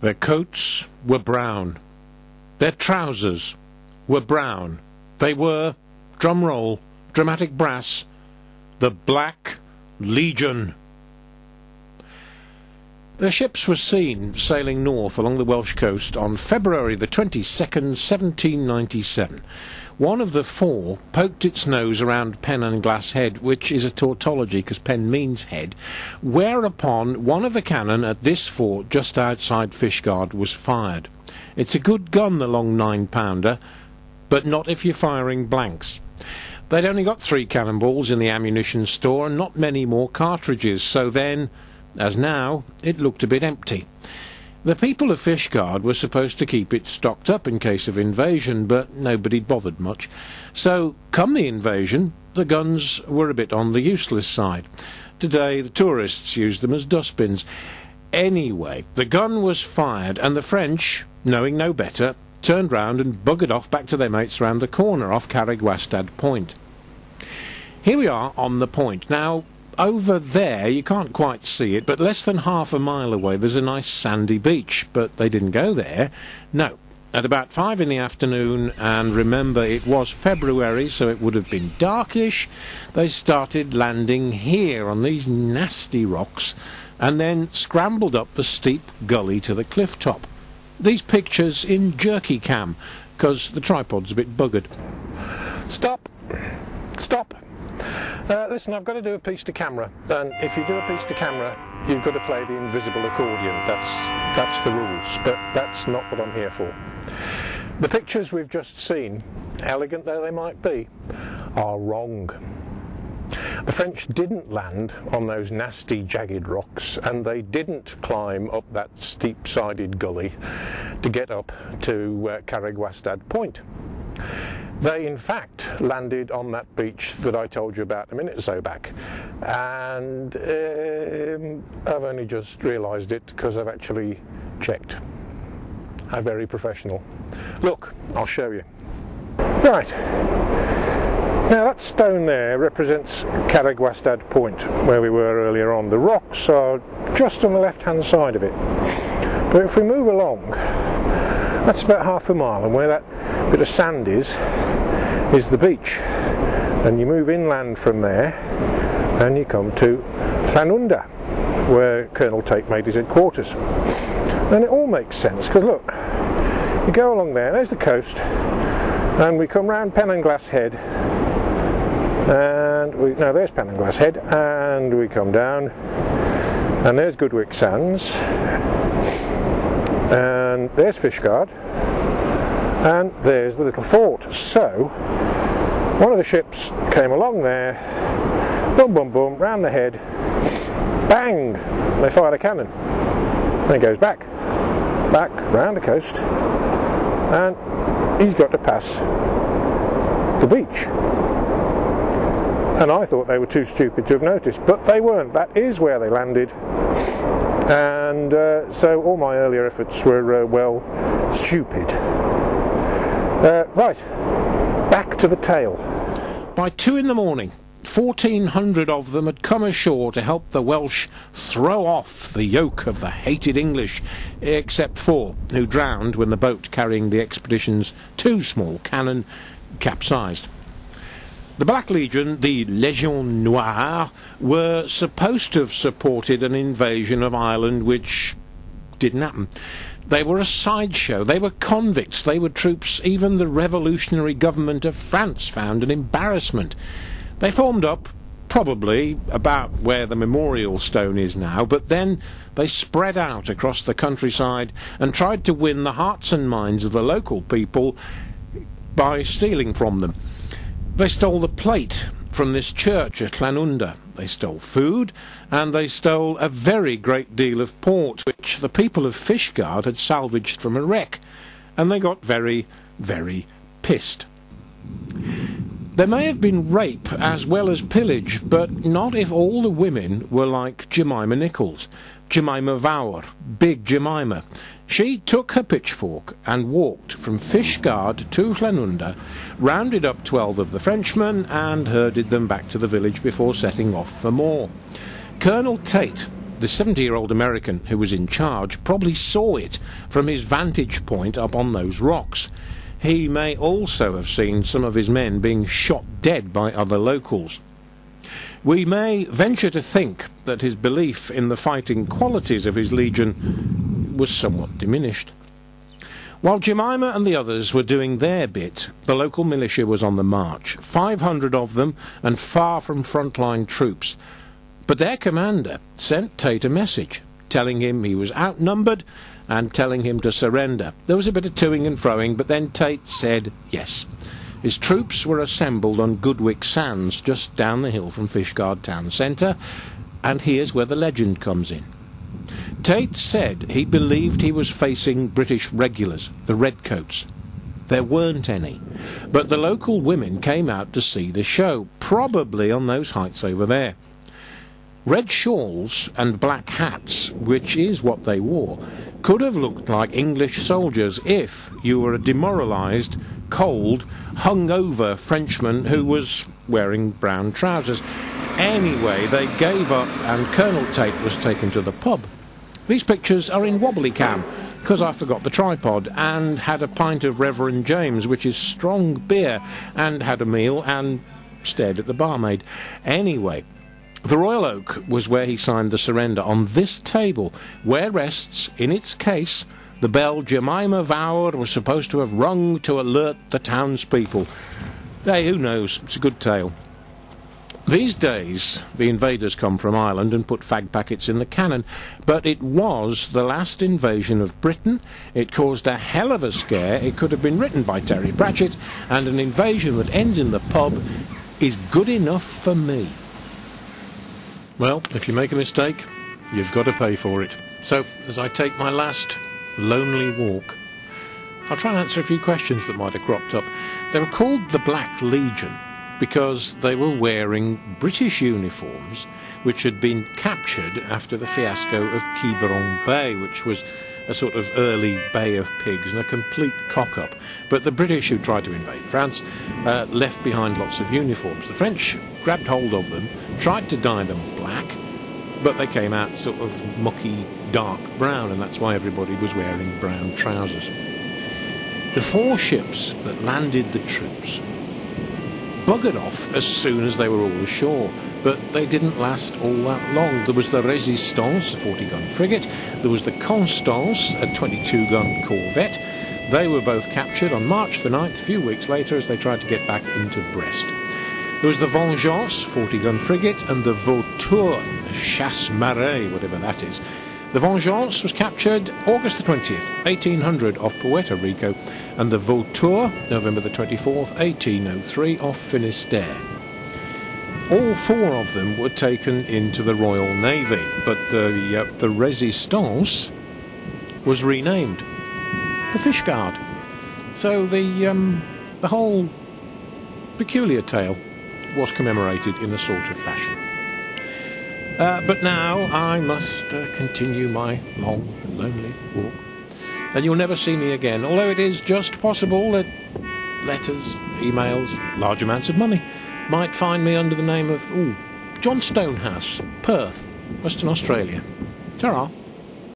Their coats were brown. Their trousers were brown. They were, drum roll, dramatic brass, the Black Legion. The ships were seen sailing north along the Welsh coast on February the 22nd, 1797. One of the four poked its nose around Pen and Glass Head, which is a tautology because pen means head, whereupon one of the cannon at this fort just outside Fishguard was fired. It's a good gun, the long 9-pounder, but not if you're firing blanks. They'd only got 3 cannonballs in the ammunition store and not many more cartridges, so then, as now, it looked a bit empty. The people of Fishguard were supposed to keep it stocked up in case of invasion, but nobody bothered much. So, come the invasion, the guns were a bit on the useless side. Today, the tourists use them as dustbins. Anyway, the gun was fired, and the French, knowing no better, turned round and buggered off back to their mates round the corner off Carreg-Wastad Point. Here we are on the point. Now, over there, you can't quite see it, but less than half a mile away there's a nice sandy beach, but they didn't go there. No. At about 5 in the afternoon, and remember it was February, so it would have been darkish, they started landing here on these nasty rocks, and then scrambled up the steep gully to the cliff top. These pictures in jerky cam, because the tripod's a bit buggered. Stop! Stop! Listen, I've got to do a piece to camera, and if you do a piece to camera, you've got to play the invisible accordion. That's the rules, but that's not what I'm here for. The pictures we've just seen, elegant though they might be, are wrong. The French didn't land on those nasty jagged rocks, and they didn't climb up that steep-sided gully to get up to Carreg-Wastad Point. They, in fact, landed on that beach that I told you about a minute or so back, and I've only just realised it because I've actually checked. How very professional. Look, I'll show you. Right. Now that stone there represents Carreg-Wastad Point, where we were earlier on. The rocks are just on the left-hand side of it. But if we move along, that's about half a mile, and where that bit of sand is the beach. And you move inland from there, and you come to Llanunda, where Colonel Tate made his headquarters. And it all makes sense, because look, you go along there's the coast, and we come round Pen and Glass Head, and there's Pen and Glass Head, and we come down, and there's Goodwick Sands, and there's Fishguard, and there's the little fort. So one of the ships came along there, boom boom boom, round the head, bang, they fired a cannon, and it goes back round the coast, and he's got to pass the beach. And I thought they were too stupid to have noticed, but they weren't. That is where they landed, and so all my earlier efforts were, well, stupid. Right, back to the tale. By 2 in the morning, 1,400 of them had come ashore to help the Welsh throw off the yoke of the hated English, except 4 who drowned when the boat carrying the expedition's 2 small cannon capsized. The Black Legion, the Légion Noire, were supposed to have supported an invasion of Ireland which didn't happen. They were a sideshow, they were convicts, they were troops even the revolutionary government of France found an embarrassment. They formed up, probably about where the memorial stone is now, but then they spread out across the countryside and tried to win the hearts and minds of the local people by stealing from them. They stole the plate from this church at Llanunda. They stole food, and they stole a very great deal of port, which the people of Fishguard had salvaged from a wreck, and they got very, very pissed. There may have been rape as well as pillage, but not if all the women were like Jemima Nichols, Jemima Vowr, Big Jemima. She took her pitchfork and walked from Fishguard to Llanunda, rounded up 12 of the Frenchmen and herded them back to the village before setting off for more. Colonel Tate, the 70-year-old American who was in charge probably saw it from his vantage point up on those rocks. He may also have seen some of his men being shot dead by other locals. We may venture to think that his belief in the fighting qualities of his legion was somewhat diminished. While Jemima and the others were doing their bit, the local militia was on the march, 500 of them and far from frontline troops. But their commander sent Tate a message, telling him he was outnumbered and telling him to surrender. There was a bit of toing and froing, but then Tate said yes. His troops were assembled on Goodwick Sands, just down the hill from Fishguard town centre, and here's where the legend comes in. Tate said he believed he was facing British regulars, the Redcoats. There weren't any, but the local women came out to see the show, probably on those heights over there. Red shawls and black hats, which is what they wore, could have looked like English soldiers if you were a demoralised, cold, hung-over Frenchman who was wearing brown trousers. Anyway, they gave up and Colonel Tate was taken to the pub. These pictures are in wobbly cam, because I forgot the tripod, and had a pint of Reverend James, which is strong beer, and had a meal and stared at the barmaid. Anyway, the Royal Oak was where he signed the surrender, on this table, where rests, in its case, the bell Jemima vowed was supposed to have rung to alert the townspeople. Hey, who knows? It's a good tale. These days, the invaders come from Ireland and put fag packets in the cannon, but it was the last invasion of Britain. It caused a hell of a scare. It could have been written by Terry Pratchett, and an invasion that ends in the pub is good enough for me. Well, if you make a mistake, you've got to pay for it. So, as I take my last lonely walk, I'll try and answer a few questions that might have cropped up. They were called the Black Legion because they were wearing British uniforms which had been captured after the fiasco of Quiberon Bay, which was a sort of early Bay of Pigs and a complete cock-up. But the British, who tried to invade France, left behind lots of uniforms. The French grabbed hold of them, tried to dye them black, but they came out sort of mucky, dark brown, and that's why everybody was wearing brown trousers. The 4 ships that landed the troops buggered off as soon as they were all ashore, but they didn't last all that long. There was the Resistance, a 40-gun frigate. There was the Constance, a 22-gun corvette. They were both captured on March the 9th, a few weeks later, as they tried to get back into Brest. There was the Vengeance, 40-gun frigate, and the Vautour, a chasse-marée, whatever that is. The Vengeance was captured August the 20th, 1800, off Puerto Rico, and the Vautour, November the 24th, 1803, off Finisterre. All 4 of them were taken into the Royal Navy, but the Resistance was renamed the Fishguard. So the whole peculiar tale was commemorated in a sort of fashion. But now I must continue my long, lonely walk, and you'll never see me again, although it is just possible that letters, emails, large amounts of money might find me under the name of John Stonehouse, Perth, Western Australia. Ta-ra.